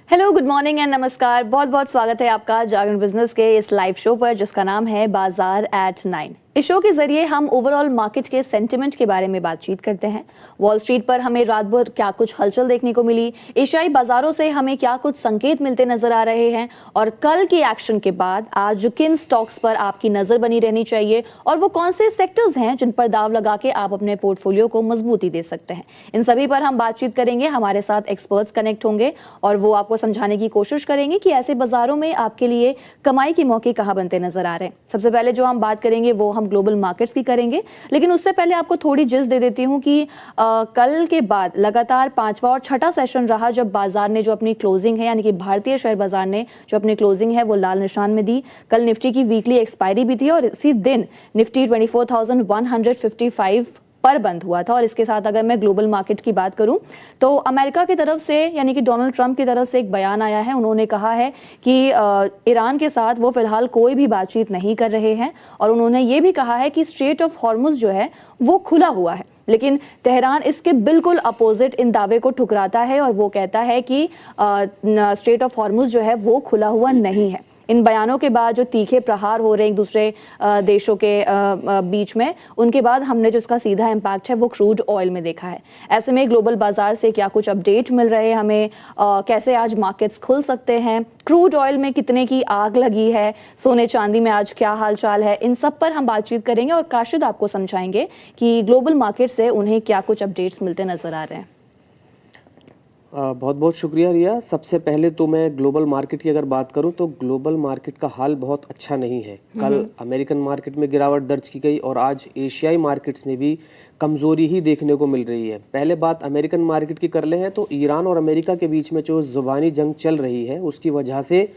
Hello, good morning and नमस्कार। बहुत बहुत स्वागत है आपका जागरण बिजनेस के इस लाइव शो पर जिसका नाम है बाजार एट 9। इस शो के जरिए हम ओवरऑल मार्केट के सेंटिमेंट के बारे में बातचीत करते हैं। वॉल स्ट्रीट पर हमें रात भर क्या कुछ हलचल देखने को मिली, एशियाई बाजारों से हमें क्या कुछ संकेत मिलते नजर आ रहे हैं और कल के एक्शन के बाद आज किन स्टॉक्स पर आपकी नजर बनी रहनी चाहिए और वो कौन से सेक्टर्स हैं जिन पर दाव लगा के आप अपने पोर्टफोलियो को मजबूती दे सकते हैं। इन सभी पर हम बातचीत करेंगे। हमारे साथ एक्सपर्ट्स कनेक्ट होंगे और वो आपको समझाने की कोशिश करेंगे कि ऐसे बाजारों में आपके लिए कमाई के मौके कहां बनते नजर आ रहे हैं। सबसे पहले जो हम बात करेंगे वो हम ग्लोबल मार्केट्स की करेंगे, लेकिन उससे पहले आपको थोड़ी जिस दे देती हूं कि कल के बाद लगातार पांचवा और छठा सेशन रहा जब बाजार ने जो अपनी क्लोजिंग है, यानी कि भारतीय शेयर बाजार ने जो अपनी क्लोजिंग है वो लाल निशान में दी। कल निफ्टी की वीकली एक्सपायरी भी थी और इसी दिन निफ्टी 24,155 पर बंद हुआ था। और इसके साथ अगर मैं ग्लोबल मार्केट की बात करूं तो अमेरिका की तरफ से, यानी कि डोनाल्ड ट्रंप की तरफ से एक बयान आया है। उन्होंने कहा है कि ईरान के साथ वो फिलहाल कोई भी बातचीत नहीं कर रहे हैं और उन्होंने ये भी कहा है कि स्ट्रेट ऑफ हॉर्मुज जो है वो खुला हुआ है। लेकिन तेहरान इसके बिल्कुल अपोजिट इन दावे को ठुकराता है और वो कहता है कि स्ट्रेट ऑफ हॉर्मुज जो है वो खुला हुआ नहीं है। इन बयानों के बाद जो तीखे प्रहार हो रहे हैं एक दूसरे देशों के बीच में, उनके बाद हमने जो इसका सीधा इम्पैक्ट है वो क्रूड ऑयल में देखा है। ऐसे में ग्लोबल बाजार से क्या कुछ अपडेट मिल रहे हैं हमें, कैसे आज मार्केट्स खुल सकते हैं, क्रूड ऑयल में कितने की आग लगी है, सोने चांदी में आज क्या हालचाल है, इन सब पर हम बातचीत करेंगे और काशिद आपको समझाएंगे कि ग्लोबल मार्केट से उन्हें क्या कुछ अपडेट्स मिलते नजर आ रहे हैं। बहुत बहुत शुक्रिया रिया। सबसे पहले तो मैं ग्लोबल मार्केट की अगर बात करूं तो ग्लोबल मार्केट का हाल बहुत अच्छा नहीं है। कल अमेरिकन मार्केट में गिरावट दर्ज की गई और आज एशियाई मार्केट्स में भी कमज़ोरी ही देखने को मिल रही है। पहले बात अमेरिकन मार्केट की कर ले हैं तो ईरान और अमेरिका के बीच में जो ज़ुबानी जंग चल रही है उसकी वजह से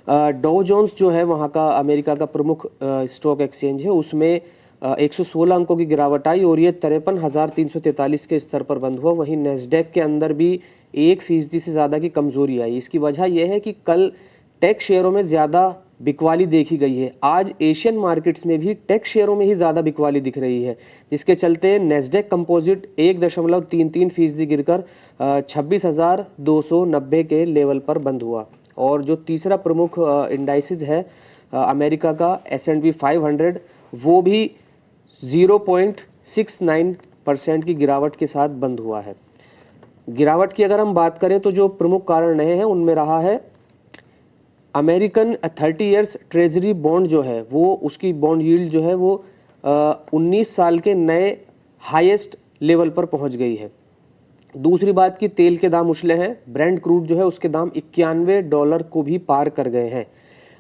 डॉ जोन्स जो है वहाँ का अमेरिका का प्रमुख स्टॉक एक्सचेंज है, उसमें 116 अंकों की गिरावट आई और ये 53,343 के स्तर पर बंद हुआ। वहीं नेस्डेक के अंदर भी 1% से ज़्यादा की कमज़ोरी आई। इसकी वजह यह है कि कल टेक शेयरों में ज़्यादा बिकवाली देखी गई है। आज एशियन मार्केट्स में भी टेक शेयरों में ही ज़्यादा बिकवाली दिख रही है, जिसके चलते नेस्डेक कंपोजिट 1.33% गिरकर 26,290 के लेवल पर बंद हुआ। और जो तीसरा प्रमुख इंडाइसिस है अमेरिका का S&P 500, वो भी 0.69% की गिरावट के साथ बंद हुआ है। गिरावट की अगर हम बात करें तो जो प्रमुख कारण रहे हैं उनमें रहा है अमेरिकन 30 इयर्स ट्रेजरी बॉन्ड जो है वो, उसकी बॉन्ड यील्ड जो है वो 19 साल के नए हाईएस्ट लेवल पर पहुंच गई है। दूसरी बात की तेल के दाम उछले हैं। ब्रेंट क्रूड जो है उसके दाम $91 को भी पार कर गए हैं।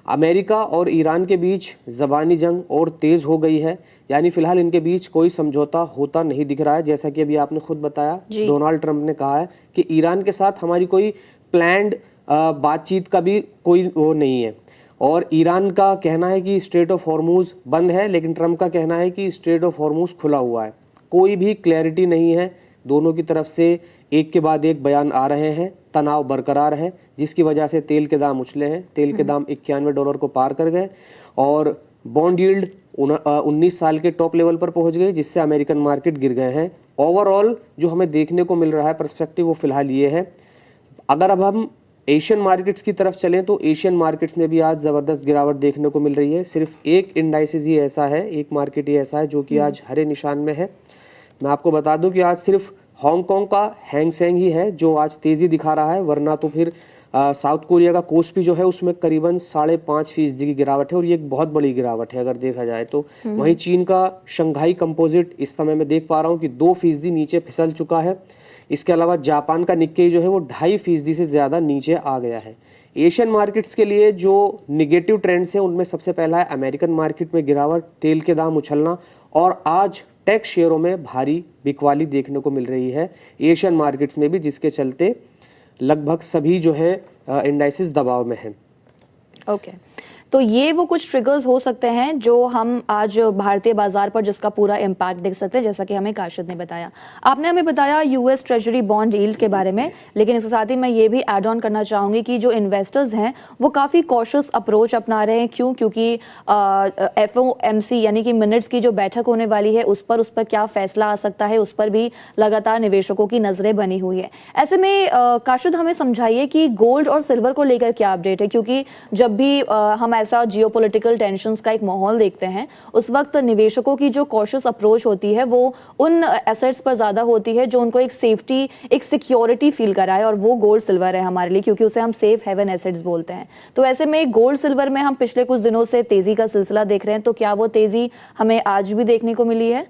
अमेरिका और ईरान के बीच ज़बानी जंग और तेज़ हो गई है, यानी फिलहाल इनके बीच कोई समझौता होता नहीं दिख रहा है। जैसा कि अभी आपने खुद बताया, डोनाल्ड ट्रंप ने कहा है कि ईरान के साथ हमारी कोई प्लान्ड बातचीत का भी कोई वो नहीं है। और ईरान का कहना है कि स्ट्रेट ऑफ हॉर्मुज बंद है, लेकिन ट्रंप का कहना है कि स्ट्रेट ऑफ हॉर्मुज खुला हुआ है। कोई भी क्लैरिटी नहीं है। दोनों की तरफ से एक के बाद एक बयान आ रहे हैं। तनाव बरकरार है, जिसकी वजह से तेल के दाम उछले हैं। तेल के दाम $91 को पार कर गए और बॉन्ड यील्ड 19 साल के टॉप लेवल पर पहुंच गई, जिससे अमेरिकन मार्केट गिर गए हैं। ओवरऑल जो हमें देखने को मिल रहा है पर्सपेक्टिव वो फिलहाल ये है। अगर अब हम एशियन मार्केट्स की तरफ चलें तो एशियन मार्केट्स में भी आज ज़बरदस्त गिरावट देखने को मिल रही है। सिर्फ एक इंडाइसिस ही ऐसा है, एक मार्केट ही ऐसा है जो कि आज हरे निशान में है। मैं आपको बता दूं कि आज सिर्फ हांगकांग का हैंग सेंग ही है जो आज तेज़ी दिखा रहा है, वरना तो फिर साउथ कोरिया का कोस्पी जो है उसमें करीबन 5.5% की गिरावट है और ये एक बहुत बड़ी गिरावट है अगर देखा जाए तो। वहीं चीन का शंघाई कंपोजिट इस समय मैं देख पा रहा हूँ कि 2% नीचे फिसल चुका है। इसके अलावा जापान का निक्केई जो है वो 2.5% से ज़्यादा नीचे आ गया है। एशियन मार्केट्स के लिए जो निगेटिव ट्रेंड्स हैं उनमें सबसे पहला है अमेरिकन मार्केट में गिरावट, तेल के दाम उछलना और आज टेक शेयरों में भारी बिकवाली देखने को मिल रही है एशियन मार्केट्स में भी, जिसके चलते लगभग सभी जो है इंडाइसिस दबाव में हैं। ओके, तो ये वो कुछ ट्रिगर्स हो सकते हैं जो हम आज भारतीय बाजार पर जिसका पूरा इम्पैक्ट देख सकते हैं, जैसा कि हमें काशिद ने बताया। आपने हमें बताया यूएस ट्रेजरी बॉन्ड यील्ड के बारे में, लेकिन इसके साथ ही मैं ये भी ऐड ऑन करना चाहूँगी कि जो इन्वेस्टर्स हैं वो काफ़ी कॉशियस अप्रोच अपना रहे हैं। क्यों? क्योंकि FOMC यानी कि मिनट्स की जो बैठक होने वाली है उस पर क्या फैसला आ सकता है, उस पर भी लगातार निवेशकों की नज़रें बनी हुई है। ऐसे में काशिद हमें समझाइए कि गोल्ड और सिल्वर को लेकर क्या अपडेट है, क्योंकि जब भी हम ऐसा जियोपॉलिटिकल टेंशंस का एक माहौल देखते हैं उस वक्त निवेशकों की जो कॉशियस अप्रोच होती है वो उन एसेट्स पर ज़्यादा होती है जो उनको एक सेफ्टी, एक सिक्योरिटी फील कराए, और वो गोल्ड सिल्वर है हमारे लिए, क्योंकि उसे हम सेफ हेवन एसेट्स बोलते हैं। तो ऐसे में गोल्ड सिल्वर में हम पिछले कुछ दिनों से तेज़ी का सिलसिला देख रहे हैं, तो क्या वो तेज़ी हमें आज भी देखने को मिली है?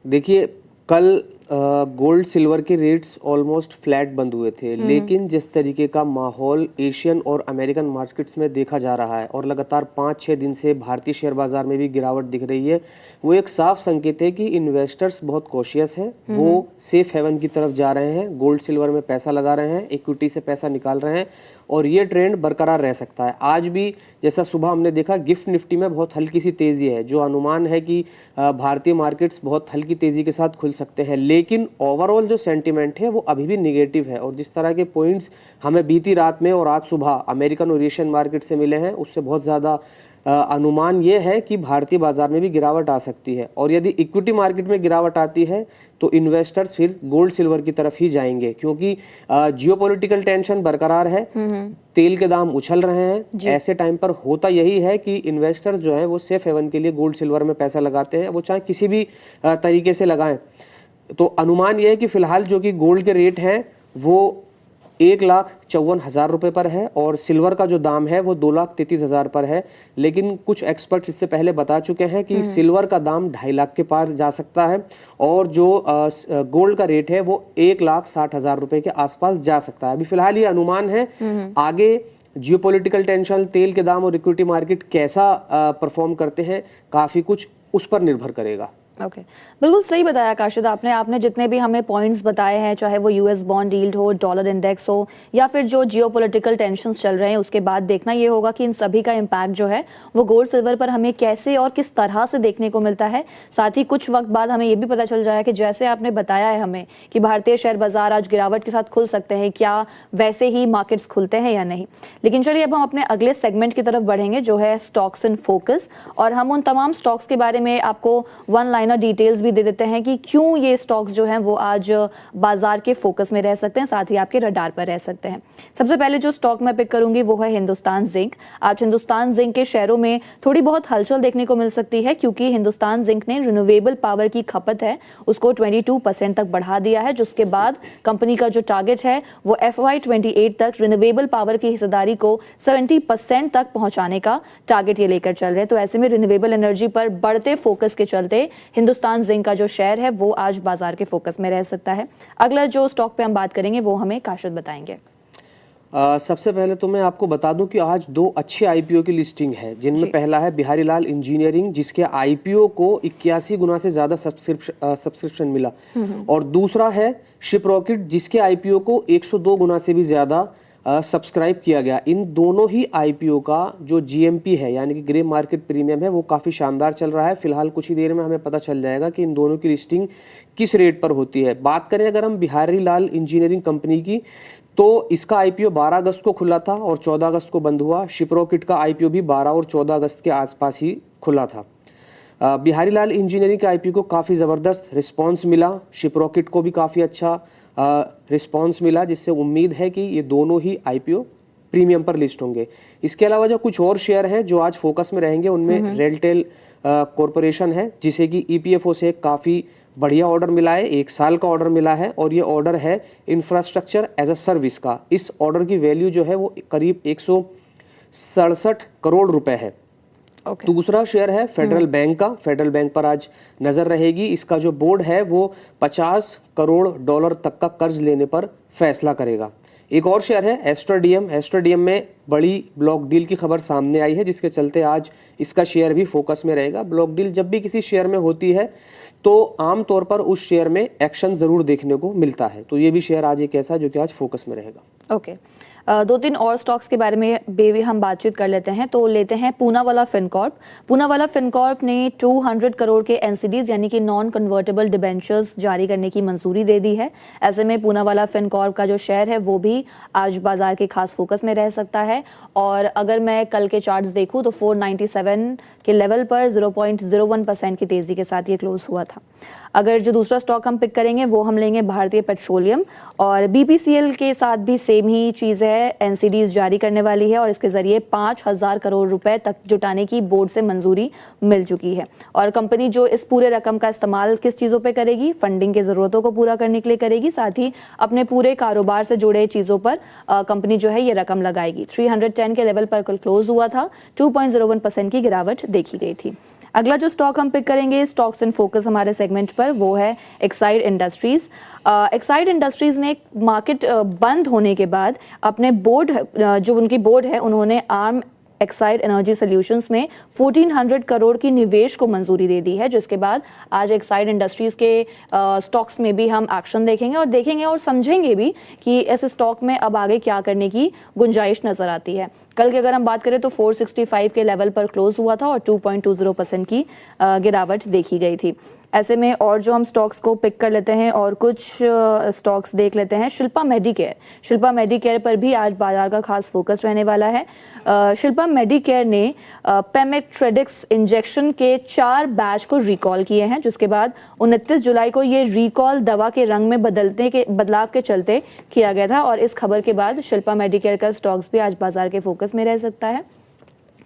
देखिए, कल गोल्ड सिल्वर के रेट्स ऑलमोस्ट फ्लैट बंद हुए थे, लेकिन जिस तरीके का माहौल एशियन और अमेरिकन मार्केट्स में देखा जा रहा है और लगातार 5-6 दिन से भारतीय शेयर बाजार में भी गिरावट दिख रही है, वो एक साफ संकेत है कि इन्वेस्टर्स बहुत कॉशियस हैं, वो सेफ हेवन की तरफ जा रहे हैं, गोल्ड सिल्वर में पैसा लगा रहे हैं, इक्विटी से पैसा निकाल रहे हैं, और ये ट्रेंड बरकरार रह सकता है। आज भी जैसा सुबह हमने देखा, गिफ्ट निफ्टी में बहुत हल्की सी तेज़ी है, जो अनुमान है कि भारतीय मार्केट्स बहुत हल्की तेज़ी के साथ खुल सकते हैं, लेकिन ओवरऑल जो सेंटिमेंट है वो अभी भी निगेटिव है। और जिस तरह के पॉइंट्स हमें बीती रात में और आज सुबह अमेरिकन और एशियन मार्केट से मिले हैं, उससे बहुत ज़्यादा अनुमान ये है कि भारतीय बाजार में भी गिरावट आ सकती है। और यदि इक्विटी मार्केट में गिरावट आती है तो इन्वेस्टर्स फिर गोल्ड सिल्वर की तरफ ही जाएंगे, क्योंकि जियोपॉलिटिकल टेंशन बरकरार है, तेल के दाम उछल रहे हैं। ऐसे टाइम पर होता यही है कि इन्वेस्टर्स जो है वो सेफ हेवन के लिए गोल्ड सिल्वर में पैसा लगाते हैं, वो चाहे किसी भी तरीके से लगाएं। तो अनुमान यह है कि फिलहाल जो कि गोल्ड के रेट हैं वो 1,54,000 रुपये पर है और सिल्वर का जो दाम है वो 2,33,000 पर है। लेकिन कुछ एक्सपर्ट्स इससे पहले बता चुके हैं कि सिल्वर का दाम 2.5 लाख के पार जा सकता है और जो गोल्ड का रेट है वो 1,60,000 रुपये के आसपास जा सकता है। अभी फिलहाल ये अनुमान है, आगे जियोपॉलिटिकल टेंशन, तेल के दाम और इक्विटी मार्केट कैसा परफॉर्म करते हैं, काफ़ी कुछ उस पर निर्भर करेगा। ओके, बिल्कुल सही बताया काशिद आपने जितने भी हमें पॉइंट्स बताए हैं, चाहे वो यूएस बॉन्ड यील्ड हो, डॉलर इंडेक्स हो, या फिर जो जियोपॉलिटिकल टेंशंस चल रहे हैं, उसके बाद देखना ये होगा कि इन सभी का इम्पैक्ट जो है वो गोल्ड सिल्वर पर हमें कैसे और किस तरह से देखने को मिलता है। साथ ही कुछ वक्त बाद हमें ये भी पता चल जाएगा कि जैसे आपने बताया है हमें कि भारतीय शेयर बाजार आज गिरावट के साथ खुल सकते हैं, क्या वैसे ही मार्केट्स खुलते हैं या नहीं। लेकिन चलिए अब हम अपने अगले सेगमेंट की तरफ बढ़ेंगे, जो है स्टॉक्स इन फोकस, और हम उन तमाम स्टॉक्स के बारे में आपको वन लाइनर डिटेल्स भी दे देते हैं कि क्यों ये स्टॉक्स जो हैं वो आज बाजार के फोकस में रह सकते हैं, साथ ही आपके रडार पर रह सकते हैं। सबसे पहले जो स्टॉक मैं पिक करूंगी वो है हिंदुस्तान जिंक। आज हिंदुस्तान जिंक के शेयरों में थोड़ी बहुत हलचल देखने को मिल सकती है, क्योंकि हिंदुस्तान जिंक ने रिन्यूएबल पावर की खपत है उसको 22% तक बढ़ा दिया है, जिसके बाद कंपनी का जो टारगेट है वो FY28 तक रिन्यूएबल पावर की हिस्सेदारी को 70% तक पहुंचाने का टारगेट ये लेकर चल रहे हैं। तो ऐसे में रिन्यूएबल एनर्जी पर बढ़ते फोकस के चलते हिंदुस्तान जिंक का जो शेयर है वो आज बाजार के फोकस में रह सकता है। अगला जो स्टॉक पे हम बात करेंगे वो हमें काशिद बताएंगे। सबसे पहले तो मैं आपको बता दूं कि आज 2 अच्छे आईपीओ की लिस्टिंग है, जिनमें पहला है बिहारी लाल इंजीनियरिंग, जिसके आईपीओ को 81 गुना से ज्यादा सब्सक्रिप्शन मिला, और दूसरा है शिप रॉकेट, जिसके आईपीओ को 102 गुना से भी ज्यादा सब्सक्राइब किया गया। इन दोनों ही आईपीओ का जो जीएमपी है यानी कि ग्रे मार्केट प्रीमियम है वो काफ़ी शानदार चल रहा है। फिलहाल कुछ ही देर में हमें पता चल जाएगा कि इन दोनों की लिस्टिंग किस रेट पर होती है। बात करें अगर हम बिहारी लाल इंजीनियरिंग कंपनी की, तो इसका आईपीओ 12 अगस्त को खुला था और 14 अगस्त को बंद हुआ। शिप रॉकेट का आईपीओ भी 12 और 14 अगस्त के आसपास ही खुला था। बिहारी लाल इंजीनियरिंग के आईपीओ को काफ़ी ज़बरदस्त रिस्पॉन्स मिला, शिप रॉकेट को भी काफ़ी अच्छा रिस्पॉन्स मिला, जिससे उम्मीद है कि ये दोनों ही आईपीओ प्रीमियम पर लिस्ट होंगे। इसके अलावा जो कुछ और शेयर हैं जो आज फोकस में रहेंगे, उनमें रेलटेल कॉरपोरेशन है, जिसे कि ईपीएफओ से काफ़ी बढ़िया ऑर्डर मिला है, 1 साल का ऑर्डर मिला है, और ये ऑर्डर है इंफ्रास्ट्रक्चर एज अ सर्विस का। इस ऑर्डर की वैल्यू जो है वो करीब 167 करोड़ रुपए है। दूसरा शेयर है फेडरल बैंक का। फेडरल बैंक पर आज नजर रहेगी। इसका जो बोर्ड है वो 50 करोड़ डॉलर तक का कर्ज लेने पर फैसला करेगा। एक और शेयर है एस्ट्राडीएम। एस्ट्राडीएम में बड़ी ब्लॉक डील की खबर सामने आई है, जिसके चलते आज इसका शेयर भी फोकस में रहेगा। ब्लॉक डील जब भी किसी शेयर में होती है तो आमतौर पर उस शेयर में एक्शन जरूर देखने को मिलता है, तो ये भी शेयर आज एक ऐसा है जो कि आज फोकस में रहेगा। ओके, दो तीन और स्टॉक्स के बारे में भी हम बातचीत कर लेते हैं। तो लेते हैं पूनावाला फिनकॉर्प। पूनावाला फिनकॉर्प ने 200 करोड़ के एनसीडीज यानी कि नॉन कन्वर्टेबल डिबेंचर्स जारी करने की मंजूरी दे दी है। ऐसे में पूनावाला फिनकॉर्प का जो शेयर है वो भी आज बाजार के खास फोकस में रह सकता है। और अगर मैं कल के चार्ट्स देखूं तो 497 के लेवल पर 0.01% की तेजी के साथ ये क्लोज हुआ था। अगर जो दूसरा स्टॉक हम पिक करेंगे वो हम लेंगे भारतीय पेट्रोलियम, और बीपीसीएल के साथ भी सेम ही चीज़ है, एनसीडीज जारी करने वाली है और इसके जरिए 5,000 करोड़ रुपए तक जुटाने की बोर्ड से मंजूरी मिल चुकी है। और कंपनी जो इस पूरे रकम का इस्तेमाल किस चीज़ों पे करेगी, फंडिंग की ज़रूरतों को पूरा करने के लिए करेगी, साथ ही अपने पूरे कारोबार से जुड़े चीज़ों पर कंपनी जो है ये रकम लगाएगी। 310 के लेवल पर कल क्लोज हुआ था, 2.01% की गिरावट देखी गई थी। अगला जो स्टॉक हम पिक करेंगे स्टॉक्स इन फोकस हमारे सेगमेंट पर, वो है एक्साइड इंडस्ट्रीज। एक्साइड इंडस्ट्रीज ने मार्केट बंद होने के बाद अपने बोर्ड जो उनकी बोर्ड है उन्होंने आर्म एक्साइड एनर्जी सॉल्यूशंस में 1400 करोड़ की निवेश को मंजूरी दे दी है, जिसके बाद आज एक्साइड इंडस्ट्रीज के स्टॉक्स में भी हम एक्शन देखेंगे और समझेंगे भी कि इस स्टॉक में अब आगे क्या करने की गुंजाइश नजर आती है। कल की अगर हम बात करें तो 465 के लेवल पर क्लोज हुआ था और 2.20% की गिरावट देखी गई थी। ऐसे में और जो हम स्टॉक्स को पिक कर लेते हैं और कुछ स्टॉक्स देख लेते हैं। शिल्पा मेडिकेयर पर भी आज बाजार का खास फोकस रहने वाला है। शिल्पा मेडिकेयर ने पेमेट्रेडिक्स इंजेक्शन के 4 बैच को रिकॉल किए हैं, जिसके बाद 29 जुलाई को ये रिकॉल दवा के रंग में बदलाव के चलते किया गया था। और इस खबर के बाद शिल्पा मेडिकेयर का स्टॉक्स भी आज बाजार के फोकस में रह सकता है।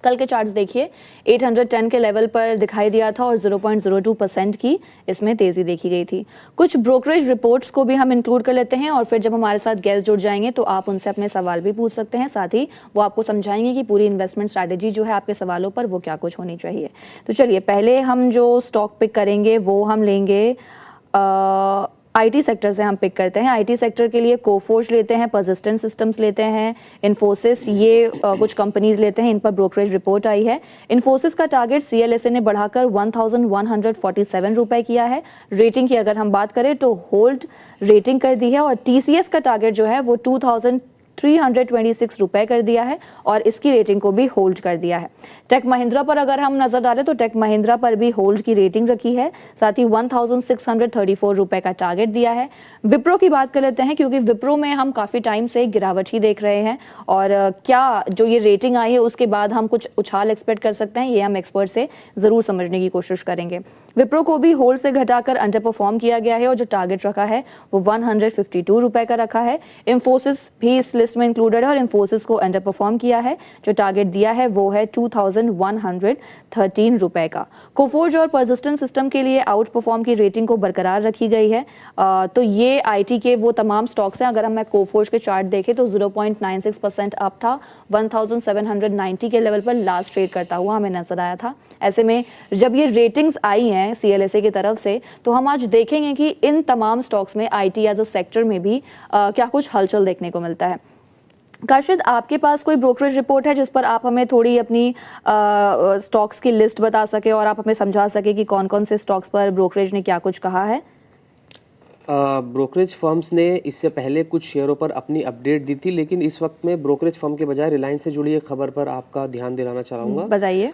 कल के चार्ट्स देखिए, 810 के लेवल पर दिखाई दिया था और 0.02% की इसमें तेजी देखी गई थी। कुछ ब्रोकरेज रिपोर्ट्स को भी हम इंक्लूड कर लेते हैं और फिर जब हमारे साथ गेस्ट जुड़ जाएंगे तो आप उनसे अपने सवाल भी पूछ सकते हैं, साथ ही वो आपको समझाएंगे कि पूरी इन्वेस्टमेंट स्ट्रैटेजी जो है आपके सवालों पर वो क्या कुछ होनी चाहिए। तो चलिए पहले हम जो स्टॉक पिक करेंगे वो हम लेंगे आईटी सेक्टर से हम पिक करते हैं। आईटी सेक्टर के लिए कोफोर्ज लेते हैं, पर्सिस्टेंट सिस्टम्स लेते हैं, इन्फोसिस, ये कुछ कंपनीज लेते हैं। इन पर ब्रोकरेज रिपोर्ट आई है। इन्फोसिस का टारगेट सीएलएसए ने बढ़ाकर 1147 रुपए किया है। रेटिंग की अगर हम बात करें तो होल्ड रेटिंग कर दी है और टीसीएस का टारगेट जो है वो 2326 रुपए कर दिया है और इसकी रेटिंग को भी होल्ड कर दिया है। टेक महिंद्रा पर अगर हम नजर डालें तो टेक महिंद्रा पर भी होल्ड की रेटिंग रखी है, साथ ही 1634 रुपए का टारगेट दिया है। विप्रो की बात कर लेते हैं क्योंकि विप्रो में हम काफ़ी टाइम से गिरावट ही देख रहे हैं और क्या जो ये रेटिंग आई है उसके बाद हम कुछ उछाल एक्सपेक्ट कर सकते हैं, ये हम एक्सपर्ट से ज़रूर समझने की कोशिश करेंगे। विप्रो को भी होल्ड से घटाकर अंडर परफॉर्म किया गया है और जो टारगेट रखा है वो 152 रुपए का रखा है। इन्फोसिस भी इस लिस्ट में इंक्लूडेड है और इन्फोसिस को अंडर परफॉर्म किया है, जो टारगेट दिया है वो है 2113 रुपए का। कोफोर्ज और पर्सिस्टेंट सिस्टम के लिए आउट परफॉर्म की रेटिंग को बरकरार रखी गई है। तो ये आईटी के वो तमाम स्टॉक्स हैं। अगर हम कोफोर्ज के चार्ट देखें तो 0.96% अप था, 1790 के लेवल पर लास्ट ट्रेड करता हुआ हमें नजर आया था। ऐसे में जब ये रेटिंग्स आई हैं सीएलएसए की तरफ से तो हम आज देखेंगे कि इन तमाम स्टॉक्स में आईटी एज अ सेक्टर में भी क्या कुछ हलचल देखने को मिलता है। काशिद, आपके पास कोई ब्रोकरेज रिपोर्ट है जिस पर आप हमें थोड़ी अपनी स्टॉक्स की लिस्ट बता सके और आप हमें समझा सके कि कौन कौन से स्टॉक्स पर ब्रोकरेज ने क्या कुछ कहा है? ब्रोकरेज फर्म्स ने इससे पहले कुछ शेयरों पर अपनी अपडेट दी थी, लेकिन इस वक्त मैं ब्रोकरेज फर्म के बजाय रिलायंस से जुड़ी एक खबर पर आपका ध्यान दिलाना चाहूँगा। बताइए।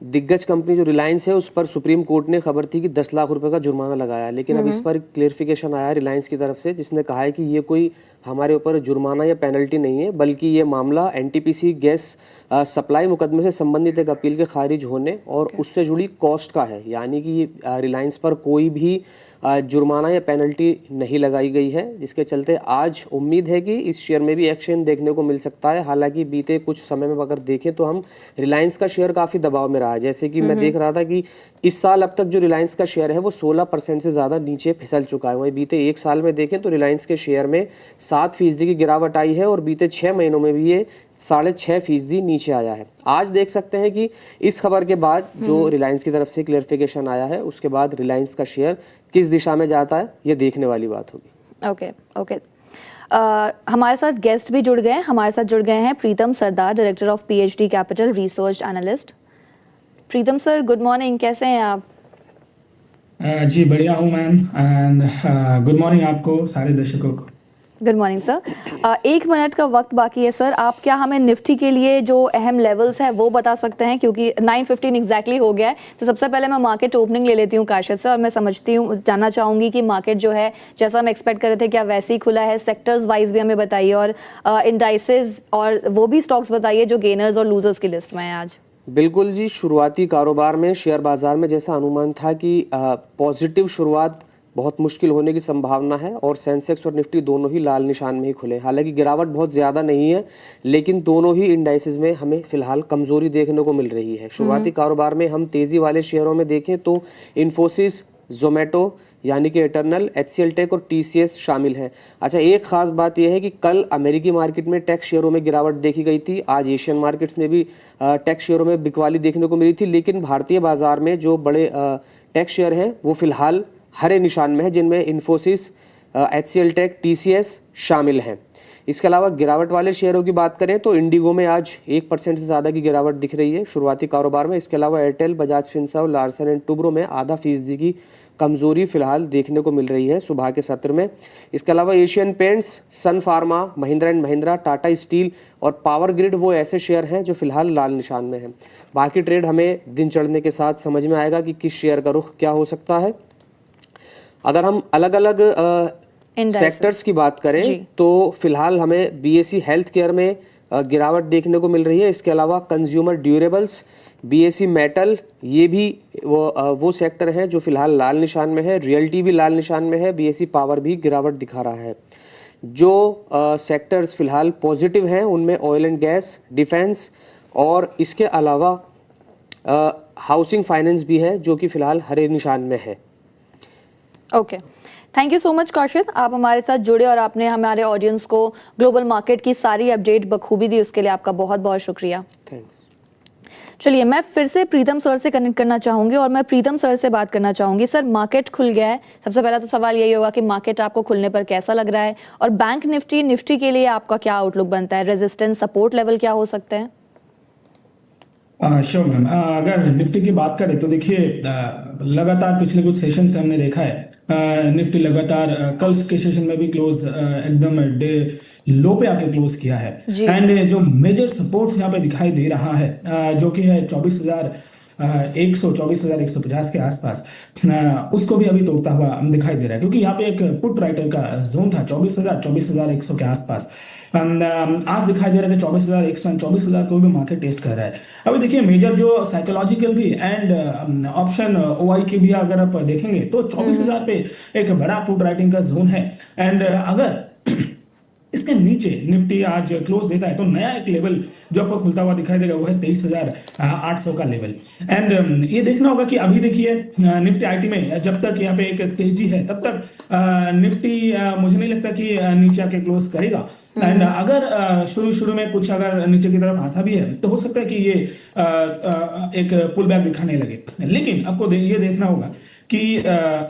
दिग्गज कंपनी जो रिलायंस है उस पर सुप्रीम कोर्ट ने खबर थी कि 10 लाख रुपए का जुर्माना लगाया, लेकिन अब इस पर क्लेरिफिकेशन आया रिलायंस की तरफ से, जिसने कहा है कि ये कोई हमारे ऊपर जुर्माना या पेनल्टी नहीं है, बल्कि ये मामला एनटीपीसी गैस सप्लाई मुकदमे से संबंधित एक अपील के खारिज होने और उससे जुड़ी कॉस्ट का है। यानी कि रिलायंस पर कोई भी जुर्माना या पेनल्टी नहीं लगाई गई है, जिसके चलते आज उम्मीद है कि इस शेयर में भी एक्शन देखने को मिल सकता है। हालांकि बीते कुछ समय में अगर देखें तो हम रिलायंस का शेयर काफ़ी दबाव में रहा है। जैसे कि मैं देख रहा था कि इस साल अब तक जो रिलायंस का शेयर है वो 16% से ज़्यादा नीचे फिसल चुका है। वहीं बीते एक साल में देखें तो रिलायंस के शेयर में 7% की गिरावट आई है और बीते 6 महीनों में भी ये 6.5% नीचे आया है। आज देख सकते हैं कि इस खबर के बाद जो रिलायंस की तरफ से क्लेरिफिकेशन आया है उसके बाद रिलायंस का शेयर किस दिशा में जाता है ये देखने वाली बात होगी। ओके। हमारे साथ गेस्ट भी जुड़ गए हैं Pritam Sardar, director of PhD Capital research analyst. Pritam sir, good morning, कैसे हैं आप? जी बढ़िया हूँ मैम, एंड गुड मॉर्निंग आपको सारे दर्शकों को। Good morning sir. एक मिनट का वक्त बाकी है सर, आप क्या हमें निफ्टी के लिए जो अहम लेवल्स हैं वो बता सकते हैं, क्योंकि 9:15 एग्जैक्टली हो गया है। तो सबसे पहले मैं मार्केट ओपनिंग ले लेती हूँ काशिद से, और मैं समझती हूँ, जानना चाहूँगी कि मार्केट जो है जैसा हम एक्सपेक्ट कर रहे थे क्या वैसे ही खुला है? सेक्टर्स वाइज भी हमें बताइए, और इंडाइसेस और वो भी स्टॉक्स बताइए जो गेनर्स और लूजर्स की लिस्ट में है आज। बिल्कुल जी, शुरुआती कारोबार में शेयर बाजार में जैसा अनुमान था कि पॉजिटिव शुरुआत बहुत मुश्किल होने की संभावना है, और सेंसेक्स और निफ्टी दोनों ही लाल निशान में ही खुले। हालांकि गिरावट बहुत ज़्यादा नहीं है, लेकिन दोनों ही इंडाइसेस में हमें फिलहाल कमजोरी देखने को मिल रही है। शुरुआती कारोबार में हम तेज़ी वाले शेयरों में देखें तो इन्फोसिस, जोमेटो यानी कि इटर्नल, HCL टेक और TCS शामिल हैं। अच्छा, एक खास बात यह है कि कल अमेरिकी मार्केट में टेक शेयरों में गिरावट देखी गई थी, आज एशियन मार्केट्स में भी टेक शेयरों में बिकवाली देखने को मिली थी, लेकिन भारतीय बाजार में जो बड़े टेक शेयर हैं वो फिलहाल हरे निशान में है, जिनमें इन्फोसिस, HCL टेक, TCS शामिल हैं। इसके अलावा गिरावट वाले शेयरों की बात करें तो इंडिगो में आज 1% से ज़्यादा की गिरावट दिख रही है शुरुआती कारोबार में। इसके अलावा Airtel, Bajaj Finserv, Larsen and Toubro में आधा फीसदी की कमजोरी फिलहाल देखने को मिल रही है सुबह के सत्र में। इसके अलावा Asian Paints, Sun Pharma, Mahindra and Mahindra, Tata Steel और पावर ग्रिड वो ऐसे शेयर हैं जो फिलहाल लाल निशान में हैं। बाकी ट्रेड हमें दिन चढ़ने के साथ समझ में आएगा कि किस शेयर का रुख क्या हो सकता है। अगर हम अलग अलग सेक्टर्स की बात करें तो फिलहाल हमें BSE हेल्थ केयर में गिरावट देखने को मिल रही है। इसके अलावा कंज्यूमर ड्यूरेबल्स, BSE मेटल, ये भी वो सेक्टर हैं जो फिलहाल लाल निशान में है। रियल्टी भी लाल निशान में है, BSE पावर भी गिरावट दिखा रहा है। जो सेक्टर्स फिलहाल पॉजिटिव हैं उनमें ऑयल एंड गैस, डिफेंस और इसके अलावा हाउसिंग फाइनेंस भी है जो कि फिलहाल हरे निशान में है। Okay, thank you so much Kaushik, आप हमारे साथ जुड़े और आपने हमारे ऑडियंस को ग्लोबल मार्केट की सारी अपडेट बखूबी दी, उसके लिए आपका बहुत बहुत शुक्रिया। थैंक्स। चलिए, मैं फिर से प्रीतम सर से कनेक्ट करना चाहूंगी और मैं प्रीतम सर से बात करना चाहूंगी। सर, मार्केट खुल गया है, सबसे पहला तो सवाल यही होगा कि मार्केट आपको खुलने पर कैसा लग रहा है, और बैंक निफ्टी के लिए आपका क्या आउटलुक बनता है? रेजिस्टेंस, सपोर्ट लेवल क्या हो सकते हैं? श्योर मैम, अगर निफ्टी की बात करें तो देखिए, लगातार पिछले कुछ सेशन से हमने देखा है निफ्टी लगातार कल के सेशन में भी क्लोज एकदम डे लो पे आके क्लोज किया है। एंड जो मेजर सपोर्ट्स यहाँ पे दिखाई दे रहा है जो कि है 24,150 के आसपास, उसको भी अभी तोड़ता हुआ दिखाई दे रहा है, क्योंकि यहाँ पे एक पुट राइटर का जोन था 24,100 के आसपास। आज दिखाई दे रहा है कि 24,100 24,000 को भी मार्केट टेस्ट कर रहा है। अभी देखिए, मेजर जो साइकोलॉजिकल भी एंड ऑप्शन OI की भी अगर आप देखेंगे तो 24,000 पे एक बड़ा पुट राइटिंग का जोन है। एंड अगर इसके नीचे निफ्टी आज क्लोज देता है तो नया एक लेवल जो आपको खुलता हुआ दिखाई देगा वो है 23,800 का लेवल। एंड ये देखना होगा कि अभी देखिए निफ्टी IT में जब तक यहाँ पे एक तेजी है तब तक निफ्टी मुझे नहीं लगता कि नीचे आके क्लोज करेगा। एंड अगर शुरू में कुछ अगर नीचे की तरफ आता भी है तो हो सकता है कि ये एक पुल बैक दिखाने लगे, लेकिन आपको ये देखना होगा कि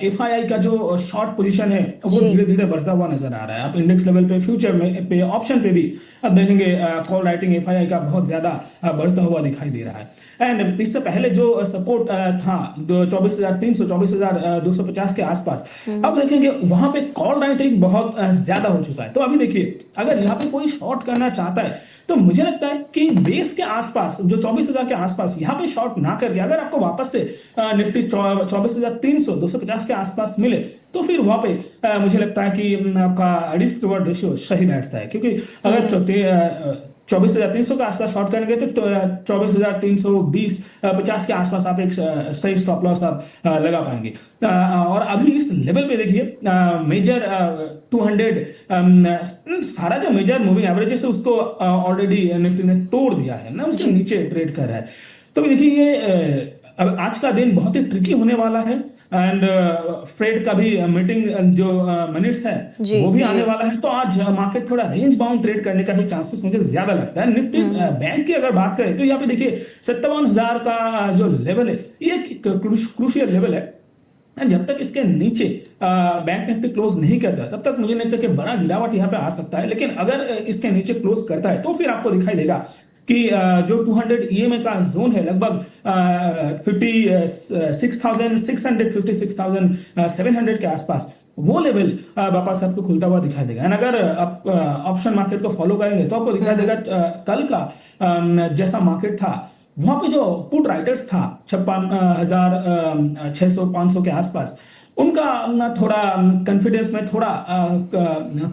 FII का जो शॉर्ट पोजीशन है वो धीरे धीरे बढ़ता हुआ नजर आ रहा है। आप इंडेक्स लेवल पे, फ्यूचर में पे, ऑप्शन पे भी अब देखेंगे कॉल राइटिंग FII का बहुत ज्यादा बढ़ता हुआ दिखाई दे रहा है। एंड इससे पहले जो सपोर्ट था 24,300 24,250 के आसपास, अब देखेंगे वहां पे कॉल राइटिंग बहुत ज्यादा हो चुका है। तो अभी देखिए, अगर यहाँ पे कोई शॉर्ट करना चाहता है तो मुझे लगता है कि बेस के आसपास जो 24,000 के आसपास यहाँ पे शॉर्ट ना करके अगर आपको वापस से निफ्टी 24,300 250 के आसपास मिले तो फिर वहां पे मुझे लगता है कि आपका रिस्क रिवॉर्ड रेशियो सही बैठता है, क्योंकि अगर 24,300 के आसपास शॉर्ट करेंगे तो 24,320 50 के आसपास आप एक सही स्टॉप लॉस आप लगा पाएंगे। और अभी इस लेवल पे देखिए मेजर 200 सारा जो मेजर मूविंग एवरेजेस है उसको ऑलरेडी निफ्टी ने तोड़ दिया है ना, उसके नीचे ट्रेड कर रहा है। तो देखिए ये अब आज का दिन बहुत ही ट्रिकी होने वाला है। एंड फ्रेड का भी मीटिंग जो मिनट्स है वो भी आने वाला है, तो आज मार्केट थोड़ा रेंज बाउंड ट्रेड करने का ही चांसेस मुझे ज्यादा लगता है। निफ्टी बैंक की अगर बात करें तो यहाँ पे देखिए 57,000 का जो लेवल है ये क्रूशियल लेवल है। जब तक इसके नीचे बैंक निफ्टी क्लोज नहीं करता तब तक मुझे नहीं लगता कि बड़ा गिरावट यहाँ पे आ सकता है, लेकिन अगर इसके नीचे क्लोज करता है तो फिर आपको दिखाई देगा कि जो 200 EMA का जोन है लगभग 56,600 56,700 के आसपास, वो लेवल वापस आपको खुलता हुआ दिखाई देगा। एंड अगर आप ऑप्शन मार्केट को फॉलो करेंगे तो आपको दिखाई देगा कल का जैसा मार्केट था वहां पे जो पुट राइटर्स था 56,600-500 के आसपास, उनका थोड़ा कॉन्फिडेंस में थोड़ा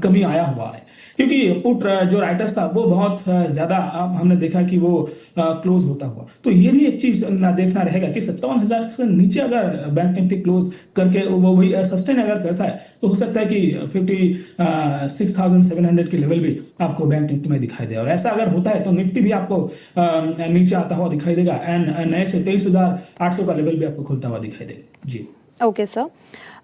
कमी आया हुआ है, क्योंकि पुट जो राइटर्स था वो बहुत ज्यादा हमने देखा कि वो क्लोज होता हुआ। तो ये भी एक चीज देखना रहेगा कि 57,000 से नीचे अगर बैंक निफ्टी क्लोज करके वो वही सस्टेन अगर करता है तो हो सकता है कि 56,700 के लेवल भी आपको बैंक निफ्टी में दिखाई दे। और ऐसा अगर होता है तो निफ्टी भी आपको नीचे आता हुआ दिखाई देगा एंड नए से 23,800 का लेवल भी आपको खुलता हुआ दिखाई देगा। जी ओके सर।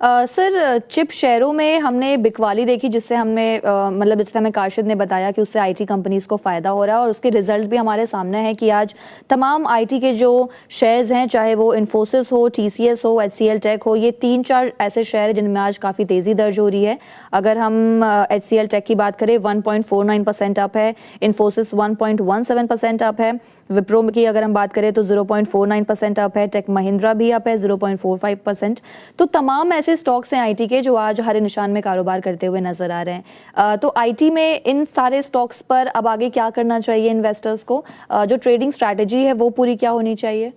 सर चिप शेयरों में हमने बिकवाली देखी, जिससे हमने मतलब जैसे हमें काशिद ने बताया कि उससे आईटी कंपनीज को फ़ायदा हो रहा है और उसके रिजल्ट भी हमारे सामने है कि आज तमाम आईटी के जो शेयर्स हैं, चाहे वो इन्फोसिस हो, टीसीएस हो, एचसीएल टेक हो, ये 3-4 ऐसे शेयर हैं जिनमें आज काफ़ी तेज़ी दर्ज हो रही है। अगर हम एचसीएल टेक की बात करें 1.49% अप है, इन्फोसिस 1.17% अप है, विप्रो की अगर हम बात करें तो 0.49% अप है, टेक महिंद्रा भी अप है 0.45%। तो तमाम ऐसे स्टॉक्स हैं आईटी के जो आज हरे निशान में कारोबार करते हुए नजर आ रहे हैं। तो आईटी में इन सारे स्टॉक्स पर अब आगे क्या करना चाहिए इन्वेस्टर्स को? जो ट्रेडिंग स्ट्रैटेजी है वो पूरी क्या होनी चाहिए?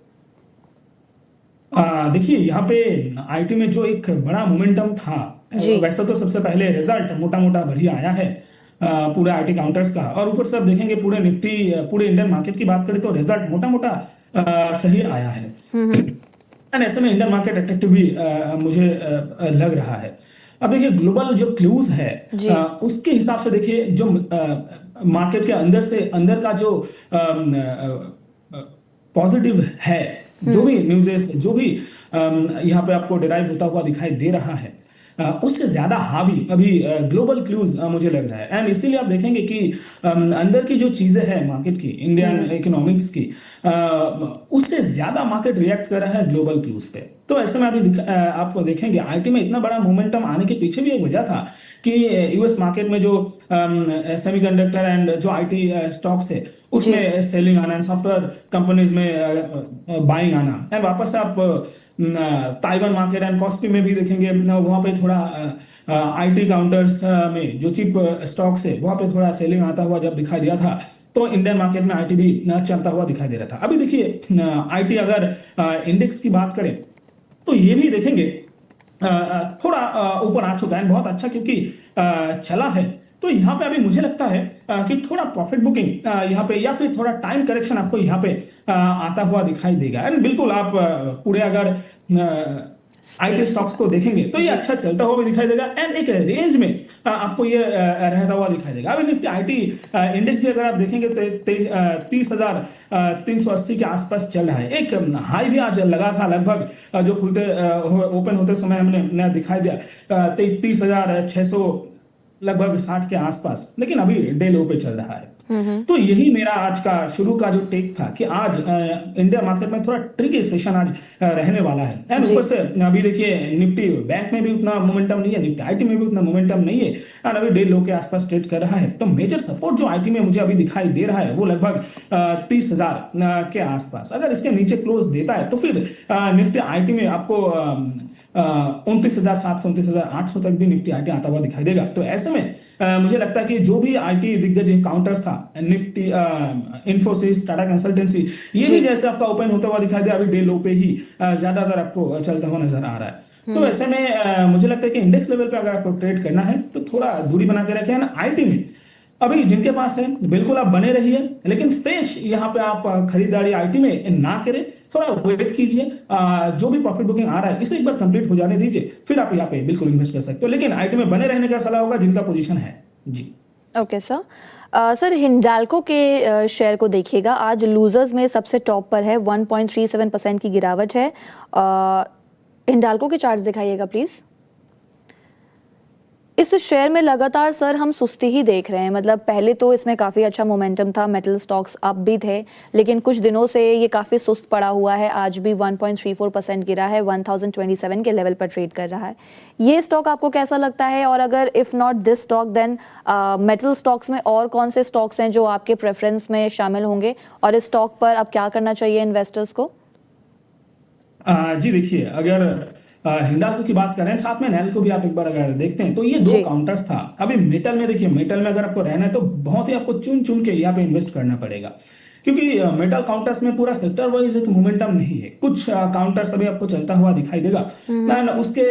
देखिए यहाँ पे आईटी में जो एक बड़ा मोमेंटम था, वैसे तो सबसे पहले रिजल्ट मोटा मोटा बढ़िया आया है पूरे आईटी काउंटर्स का, और ऊपर से आप देखेंगे पूरे निफ्टी पूरे इंडियन मार्केट की बात करें तो रिजल्ट मोटा मोटा सही आया है। एंड ऐसे में इंडियन मार्केट अट्रैक्टिव भी मुझे लग रहा है। अब देखिए ग्लोबल जो क्लूज है उसके हिसाब से देखिए जो मार्केट के अंदर से अंदर का जो पॉजिटिव है, जो भी न्यूज़ जो भी यहाँ पे आपको डिराइव होता हुआ दिखाई दे रहा है, उससे ज्यादा हावी अभी ग्लोबल क्लूज मुझे लग रहा है। एंड इसीलिए आप देखेंगे कि अंदर की जो चीजें हैं मार्केट की, इंडियन इकोनॉमिक्स की, उससे ज्यादा मार्केट रिएक्ट कर रहा है ग्लोबल क्लूज पे। तो ऐसे में अभी आप देखेंगे आईटी में इतना बड़ा मोमेंटम आने के पीछे भी एक वजह था कि यूएस मार्केट में जो सेमीकंडक्टर एंड जो आईटी स्टॉक्स है उसमें सेलिंग आना, सॉफ्टवेयर कंपनीज में बाइंग आना, एंड वापस आप ताइवान मार्केट एंड कॉस्पी में भी देखेंगे वहां पे थोड़ा आईटी काउंटर्स में जो चिप स्टॉक्स है वहां पे थोड़ा सेलिंग आता हुआ जब दिखाई दिया था, तो इंडियन मार्केट में आईटी भी चलता हुआ दिखाई दे रहा था। अभी देखिए आईटी अगर इंडेक्स की बात करें तो ये भी देखेंगे थोड़ा ऊपर आ चुका है, बहुत अच्छा क्योंकि चला है। तो यहाँ पे अभी मुझे लगता है कि थोड़ा प्रॉफिट बुकिंग यहाँ पे या फिर थोड़ा टाइम करेक्शन आपको यहाँ पे आता हुआ दिखाई देगा। एंड बिल्कुल आप पूरे अगर आईटी स्टॉक्स को देखेंगे तो ये अच्छा चलता हुआ भी दिखाई देगा एंड एक रेंज में आपको ये रहता हुआ दिखाई देगा। अभी निफ्टी आईटी इंडेक्स भी अगर आप देखेंगे तो 30,380 के आसपास चल रहा है। एक हाई भी आज लगा था लगभग जो खुलते ओपन होते समय हमने दिखाई दिया 30,600 लगभग 60 के आसपास, लेकिन अभी डे लो पे चल रहा है। तो यही मेरा आज का शुरू का जो टेक था कि आज इंडिया मार्केट में थोड़ा ट्रिकी सेशन आज रहने वाला है। एंड ऊपर से अभी देखिए निफ्टी बैंक में भी उतना मोमेंटम नहीं है, निफ्टी आईटी में भी उतना मोमेंटम नहीं है, एंड अभी डे लो के आसपास ट्रेड कर रहा है। तो मेजर सपोर्ट जो आईटी में मुझे अभी दिखाई दे रहा है वो लगभग 30,000 के आसपास। अगर इसके नीचे क्लोज देता है तो फिर निफ्टी आईटी में आपको 29,700 29,800 तक भी निफ्टी आईटी आता हुआ दिखाई देगा। तो ऐसे में मुझे लगता है कि जो भी आईटी दिग्गज काउंटर्स था, निफ्टी, इन्फोसिस, टाटा कंसल्टेंसी, ये भी जैसे आपका ओपन होता हुआ दिखाई दिया अभी डे लो पे ही ज्यादातर आपको चलता हुआ नजर आ रहा है। तो ऐसे में मुझे लगता है कि इंडेक्स लेवल पे अगर आपको ट्रेड करना है तो थोड़ा दूरी बना के रखें। आईटी में अभी जिनके पास है बिल्कुल आप बने रहिए, लेकिन फ्रेश यहाँ पे आप खरीदारी आईटी में ना करें, थोड़ा वेट कीजिए। जो भी प्रॉफिट बुकिंग आ रहा है इसे एक बार कंप्लीट हो जाने दीजिए, फिर आप यहाँ पे बिल्कुल इन्वेस्ट कर सकते हो। लेकिन आईटी में बने रहने का सलाह होगा जिनका पोजीशन है। जी ओके सर। सर हिंडाल्को के शेयर को देखिएगा, आज लूजर्स में सबसे टॉप पर है, 1.37% की गिरावट है। हिंडाल्को के चार्ट्स दिखाइएगा प्लीज। इस शेयर में लगातार सर हम सुस्ती ही देख रहे हैं, मतलब पहले तो इसमें काफ़ी अच्छा मोमेंटम था, मेटल स्टॉक्स अप भी थे, लेकिन कुछ दिनों से ये काफ़ी सुस्त पड़ा हुआ है। आज भी 1.34% गिरा है, 1027 के लेवल पर ट्रेड कर रहा है। ये स्टॉक आपको कैसा लगता है? और अगर if not this stock then metal stocks में और कौन से स्टॉक्स हैं जो आपके प्रेफरेंस में शामिल होंगे, और इस स्टॉक पर अब क्या करना चाहिए इन्वेस्टर्स को? जी देखिए, अगर हिंडाल्को की बात कर रहे हैं, साथ में नैल्को भी आप एक बार अगर देखते हैं तो ये दो जी। काउंटर्स था। अभी मेटल में देखिए, मेटल में अगर आपको रहना है तो बहुत ही आपको चुन चुन के यहाँ पे इन्वेस्ट करना पड़ेगा, क्योंकि मेटल काउंटर्स में पूरा सेक्टर वाइज एक मोमेंटम नहीं है। कुछ काउंटर्स अभी आपको चलता हुआ दिखाई देगा, एंड उसके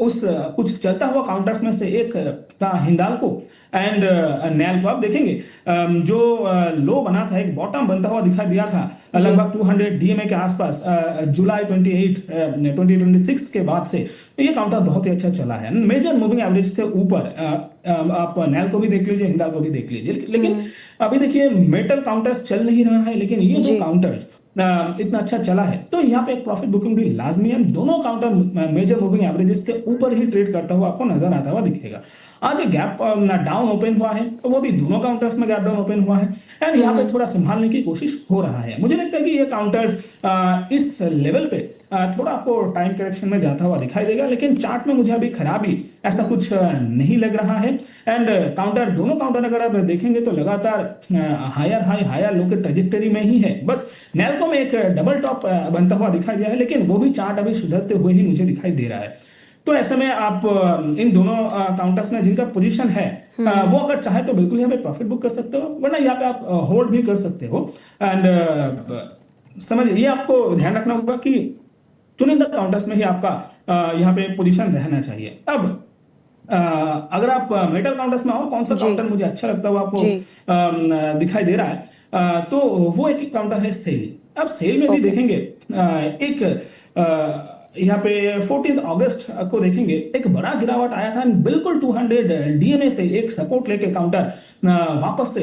उस कुछ चलता हुआ काउंटर्स में से एक था हिंडाल्को एंड नैल्को। आप देखेंगे जो लो बना था, एक बॉटम बनता हुआ दिखाई दिया था लगभग 200 डीएमए के आसपास जुलाई 28 2026 के बाद से ये काउंटर बहुत ही अच्छा चला है, मेजर मूविंग एवरेज के ऊपर। आप नैल्को भी देख लीजिए, हिंडाल्को भी देख लीजिए, लेकिन अभी देखिए मेटल काउंटर्स चल नहीं रहा है, लेकिन ये दो जी। काउंटर्स इतना अच्छा चला है, तो यहाँ पे एक प्रॉफिट बुकिंग भी लाजमी है। दोनों काउंटर मेजर मूविंग एवरेजेस के ऊपर ही ट्रेड करता हुआ आपको नजर आता हुआ दिखेगा। आज गैप डाउन ओपन हुआ है, वो भी दोनों काउंटर्स में गैप डाउन ओपन हुआ है, एंड यहाँ पे थोड़ा संभालने की कोशिश हो रहा है। मुझे लगता है कि ये काउंटर्स इस लेवल पे थोड़ा आपको टाइम करेक्शन में जाता हुआ दिखाई देगा, लेकिन चार्ट में मुझे अभी खराबी ऐसा कुछ नहीं लग रहा है। एंड काउंटर, दोनों काउंटर अगर आप देखेंगे तो लगातार हायर हाई हायर लो के ट्रेजेक्टरी में ही है। बस नैल्को में एक डबल टॉप बनता हुआ दिखाई दिया है, लेकिन वो भी चार्ट अभी सुधरते हुए ही मुझे दिखाई दे रहा है। तो ऐसे में आप इन दोनों काउंटर्स में जिनका पोजीशन है वो अगर चाहे तो बिल्कुल यहाँ पे प्रॉफिट बुक कर सकते हो, वरना यहाँ पे आप होल्ड भी कर सकते हो। एंड समझ ये आपको ध्यान रखना होगा कि चुनिंदा काउंटर्स में ही आपका यहाँ पे पोजीशन रहना चाहिए। अब अगर आप मेटल काउंटर्स में और कौन सा काउंटर मुझे अच्छा लगता हुआ आपको दिखाई दे रहा है, तो वो एक काउंटर है सेल। अब सेल में भी देखेंगे एक यहाँ पे 14 अगस्त को देखेंगे एक बड़ा गिरावट आया था, बिल्कुल 200 डीएमए से एक सपोर्ट लेके काउंटर वापस से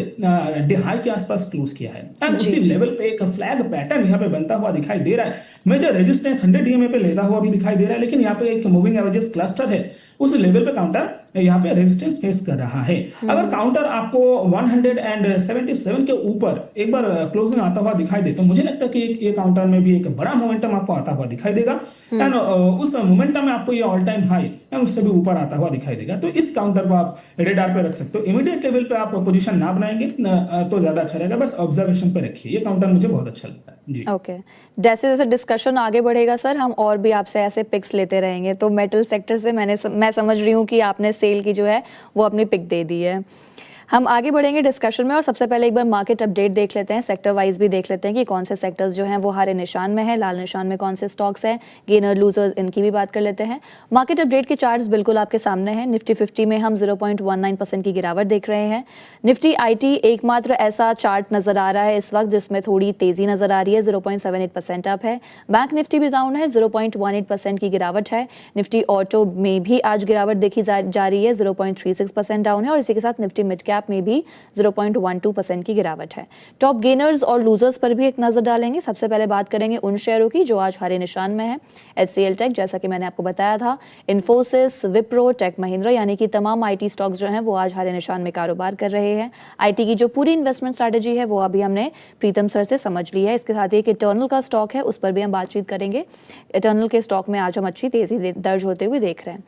हाई के आसपास क्लोज किया है, एंड उसी लेवल पे एक फ्लैग पैटर्न यहाँ पे बनता हुआ दिखाई दे रहा है। मेजर रेजिस्टेंस 100 डीएमए पे लेता हुआ भी दिखाई दे रहा है, लेकिन यहाँ पे एक मूविंग एवरेजेस क्लस्टर है, उस लेवल पे काउंटर यहाँ पे रेजिस्टेंस फेस कर रहा है। अगर काउंटर आपको 177 के ऊपर एक बार क्लोजिंग आता हुआ दिखाई दे, तो मुझे लगता है कि ये काउंटर में भी एक बड़ा मोमेंटम आपको आता हुआ दिखाई देगा, एंड उस मोमेंटम में आपको ये ऑल टाइम हाई उससे भी ऊपर आता हुआ दिखाई देगा। तो इस काउंटर को आप रेडार पे रख सकते हो। इमीडिएट लेवल पे आप पोजीशन ना बनाएंगे तो ज्यादा अच्छा रहेगा, बस ऑब्जर्वेशन पे रखिए। ये काउंटर मुझे बहुत अच्छा लगता है जी। ओके, जैसे जैसे डिस्कशन आगे बढ़ेगा सर, हम और भी आपसे ऐसे पिक्स लेते रहेंगे। तो मेटल सेक्टर से मैं समझ रही हूँ कि आपने सेल की जो है वो अपनी पिक दे दी है। हम आगे बढ़ेंगे डिस्कशन में, और सबसे पहले एक बार मार्केट अपडेट देख लेते हैं, सेक्टर वाइज भी देख लेते हैं कि कौन से सेक्टर्स जो हैं वो हरे निशान में है, लाल निशान में कौन से स्टॉक्स हैं, गेनर लूजर्स, इनकी भी बात कर लेते हैं। मार्केट अपडेट के चार्ट्स बिल्कुल आपके सामने हैं। निफ्टी 50 में हम 0.19% की गिरावट देख रहे हैं। निफ्टी आईटी एकमात्र ऐसा चार्ट नजर आ रहा है इस वक्त जिसमें थोड़ी तेजी नजर आ रही है, 0.78% अप है। बैंक निफ्टी भी डाउन है, 0.18% की गिरावट है। निफ्टी ऑटो में भी आज गिरावट देखी जा रही है, 0.36% डाउन है, और इसी के साथ निफ्टी मिड कैप में भी 0.12% की गिरावट है। टॉप गेनर्स और लूजर्स पर भी एक नजर डालेंगे। सबसे पहले बात करेंगे उन शेयरों की जो आज हरे निशान में है। HCL टेक, जैसा कि मैंने आपको बताया था, इन्फोसिस, विप्रो, टेक महिंद्रा, यानी कि तमाम आईटी स्टॉक्स जो हैं वो आज हरे निशान में कारोबार कर रहे हैं। आईटी की जो पूरी इन्वेस्टमेंट स्ट्रैटेजी है वो अभी हमने प्रीतम सर से समझ ली है। इसके साथ ही एक इटर्नल का स्टॉक है, उस पर भी हम बातचीत करेंगे। इटर्नल के स्टॉक में आज हम अच्छी तेजी दर्ज होते हुए देख रहे हैं।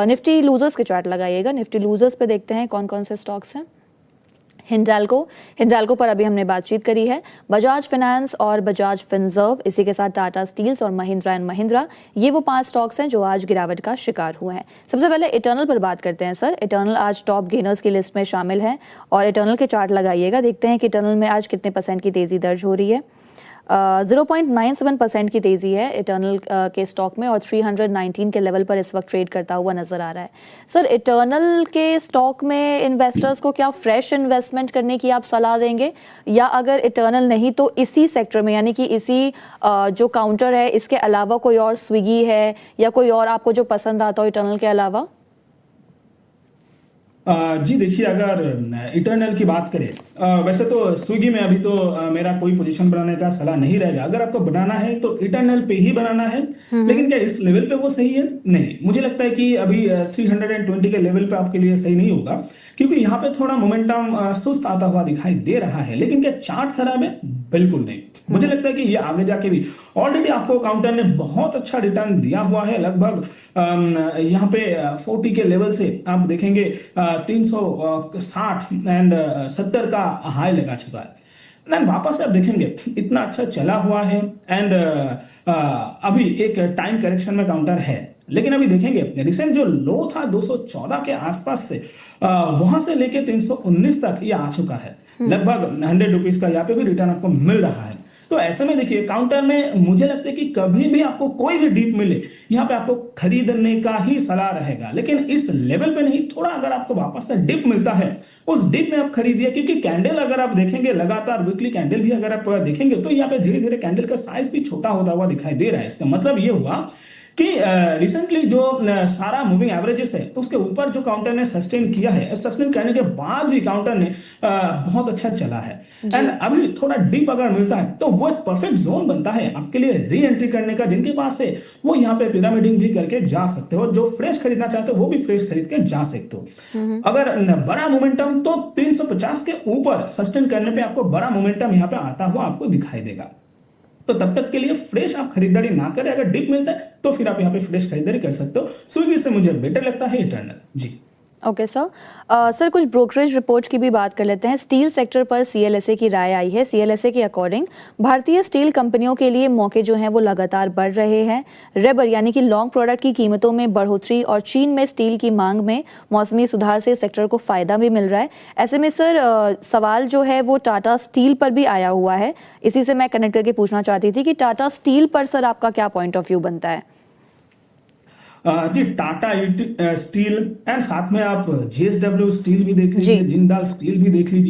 निफ्टी लूजर्स के चार्ट लगाइएगा। निफ्टी लूजर्स पे देखते हैं कौन कौन से स्टॉक्स हैं। हिंडाल्को पर अभी हमने बातचीत करी है। बजाज फाइनेंस और बजाज फिनसर्व, इसी के साथ टाटा स्टील्स और महिंद्रा एंड महिंद्रा, ये वो 5 स्टॉक्स हैं जो आज गिरावट का शिकार हुए हैं। सबसे पहले इटर्नल पर बात करते हैं सर। इटर्नल आज टॉप गेनर्स की लिस्ट में शामिल है, और इटर्नल के चार्ट लगाइएगा। देखते हैं कि इटर्नल में आज कितने % की तेजी दर्ज हो रही है। 0.97% की तेज़ी है इटर्नल के स्टॉक में, और 319 के लेवल पर इस वक्त ट्रेड करता हुआ नजर आ रहा है। सर, इटर्नल के स्टॉक में इन्वेस्टर्स को क्या फ्रेश इन्वेस्टमेंट करने की आप सलाह देंगे, या अगर इटर्नल नहीं तो इसी सेक्टर में, यानी कि इसी जो काउंटर है इसके अलावा कोई और, स्विगी है या कोई और आपको जो पसंद आता हो इटर्नल के अलावा? जी देखिए, अगर इटर्नल की बात करें, वैसे तो स्विगी में अभी तो मेरा कोई पोजीशन बनाने का सलाह नहीं रहेगा। अगर आपको बनाना है तो इटर्नल पे ही बनाना है, लेकिन क्या इस लेवल पे वो सही है? नहीं, मुझे लगता है कि अभी 320 के लेवल पे आपके लिए सही नहीं होगा, क्योंकि यहाँ पे थोड़ा मोमेंटम सुस्त आता हुआ दिखाई दे रहा है। लेकिन क्या चार्ट खराब है? बिल्कुल नहीं। मुझे लगता है कि ये आगे जाके भी, ऑलरेडी आपको काउंटर ने बहुत अच्छा रिटर्न दिया हुआ है। लगभग यहाँ पे 40 के लेवल से आप देखेंगे 360 एंड 70 का हाई लगा चुका है। देन वापस से आप देखेंगे इतना अच्छा चला हुआ है एंड अभी एक टाइम करेक्शन में काउंटर है, लेकिन अभी देखेंगे रिसेंट जो लो था 214 के आसपास से वहां से लेके 319 तक ये आ चुका है, लगभग 100 रुपीज का यहाँ पे भी रिटर्न आपको मिल रहा है। तो ऐसे में देखिए काउंटर में मुझे लगता है कि कभी भी आपको कोई भी डीप मिले यहाँ पे आपको खरीदने का ही सलाह रहेगा, लेकिन इस लेवल पे नहीं, थोड़ा अगर आपको वापस से डिप मिलता है उस डिप में आप खरीदिए, क्योंकि कैंडल अगर आप देखेंगे लगातार वीकली कैंडल भी अगर आप देखेंगे तो यहाँ पे धीरे धीरे कैंडल का साइज भी छोटा होता हुआ दिखाई दे रहा है। इसका मतलब ये हुआ कि रिसेंटली जो सारा मूविंग एवरेजेस है उसके ऊपर जो काउंटर ने सस्टेन किया है, सस्टेन करने के बाद भी काउंटर ने बहुत अच्छा चला है एंड अभी थोड़ा डीप अगर मिलता है तो वो एक परफेक्ट जोन बनता है आपके लिए री एंट्री करने का। जिनके पास है वो यहाँ पे पिरामिडिंग भी करके जा सकते हो, जो फ्रेश खरीदना चाहते हो वो भी फ्रेश खरीद के जा सकते हो। अगर बड़ा मोमेंटम तो 350 के ऊपर सस्टेन करने पे आपको बड़ा मोमेंटम यहाँ पे आता हुआ आपको दिखाई देगा। तो तब तक के लिए फ्रेश आप खरीदारी ना करें, अगर डिप मिलता है तो फिर आप यहाँ पे फ्रेश खरीदारी कर सकते हो। स्विगी से मुझे बेटर लगता है Eternal ji. Okay sir. Sir कुछ ब्रोकरेज रिपोर्ट की भी बात कर लेते हैं। स्टील सेक्टर पर सीएलएसए की राय आई है। सीएलएसए के अकॉर्डिंग भारतीय स्टील कंपनियों के लिए मौके जो हैं वो लगातार बढ़ रहे हैं। रेबर यानी कि लॉन्ग प्रोडक्ट की कीमतों में बढ़ोतरी और चीन में स्टील की मांग में मौसमी सुधार से सेक्टर को फायदा भी मिल रहा है। ऐसे में सर सवाल जो है वो टाटा स्टील पर भी आया हुआ है। इसी से मैं कनेक्ट करके पूछना चाहती थी कि टाटा स्टील पर सर आपका क्या पॉइंट ऑफ व्यू बनता है? जी टाटा स्टील एंड साथ में आप जेएसडब्ल्यू स्टील भी देख लीजिए, जिंदाल स्टील भी देख लीजिए।